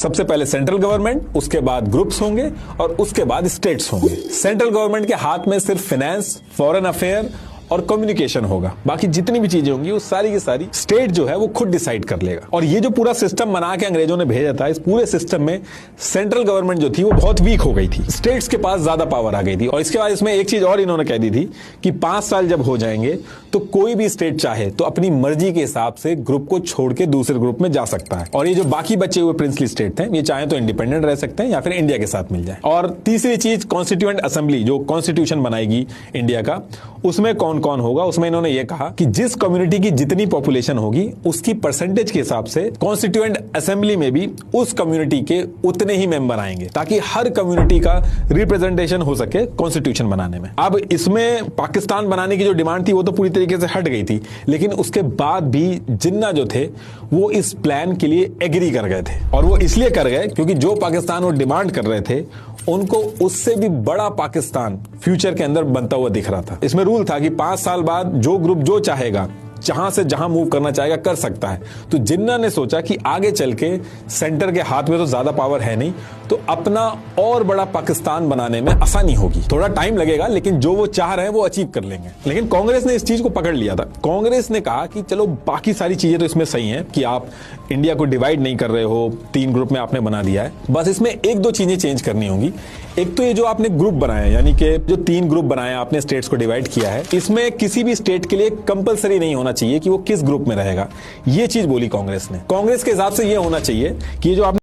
सबसे पहले central government, उसके बाद ग्रुप्स होंगे और उसके बाद स्टेट्स होंगे। सेंट्रल गवर्नमेंट के हाथ में सिर्फ फाइनेंस, फॉरेन अफेयर और कम्युनिकेशन होगा। बाकी जितनी भी चीजें होंगी वो सारी की सारी स्टेट जो है वो खुद डिसाइड कर लेगा। और ये जो पूरा सिस्टम बना के अंग्रेजों ने भेजा था, इस पूरे सिस्टम में सेंट्रल गवर्नमेंट जो थी वो बहुत वीक हो गई थी, स्टेट्स के पास ज्यादा पावर आ गई थी। और इसके बाद इसमें एक चीज और इन्होंने कह दी थी कि 5 साल जब हो जाएंगे तो कोई भी स्टेट चाहे तो अपनी मर्जी के हिसाब से ग्रुप को छोड़ के दूसरे ग्रुप में जा सकता है। और ये जो बाकी बचे हुए प्रिंसली स्टेट थे, ये चाहे तो इंडिपेंडेंट रह सकते हैं या फिर इंडिया के साथ मिल जाए। और तीसरी चीज, कॉन्स्टिट्यूएंट असेंबली, जो कॉन्स्टिट्यूशन बनाएगी इंडिया का, उसमें कौन कौन होगा। उसमें इन्होंने ये कहा कि जिस कम्युनिटी की जितनी पॉपुलेशन होगी उसकी परसेंटेज के हिसाब से कॉन्स्टिट्यूएंट असेंबली में भी उस कम्युनिटी के उतने ही मेंबर आएंगे, ताकि हर कम्युनिटी का रिप्रेजेंटेशन हो सके कॉन्स्टिट्यूशन बनाने में। अब इसमें पाकिस्तान बनाने की जो डिमांड थी वो तो पूरी तरीके से हट गई थी, लेकिन उसके बाद भी जिन्ना जो थे वो इस प्लान के लिए एग्री कर गए थे। और वो इसलिए कर गए क्योंकि जो पाकिस्तान वो डिमांड कर रहे थे उनको उससे भी बड़ा पाकिस्तान फ्यूचर के अंदर बनता हुआ दिख रहा था। इसमें रूल था कि 5 साल बाद जो ग्रुप जो चाहेगा, जहां से जहां मूव करना चाहेगा कर सकता है। तो जिन्ना ने सोचा कि आगे चल के सेंटर के हाथ में तो ज्यादा पावर है नहीं, तो अपना और बड़ा पाकिस्तान बनाने में आसानी होगी। थोड़ा टाइम लगेगा लेकिन जो वो चाह रहे हैं वो अचीव कर लेंगे। लेकिन कांग्रेस ने इस चीज को पकड़ लिया था। कांग्रेस ने कहा कि चलो बाकी सारी चीजें तो इसमें सही हैं कि आप इंडिया को डिवाइड नहीं कर रहे हो, 3 ग्रुप में आपने बना दिया है, बस इसमें 1-2 चीजें चेंज करनी होंगी। एक तो ये जो आपने ग्रुप बनाया, यानी कि जो 3 ग्रुप बनाए आपने, स्टेट्स को डिवाइड किया है, इसमें किसी भी स्टेट के लिए कंपलसरी नहीं होना चाहिए कि वो किस ग्रुप में रहेगा। ये चीज बोली कांग्रेस ने। कांग्रेस के हिसाब से ये होना चाहिए कि जो आपने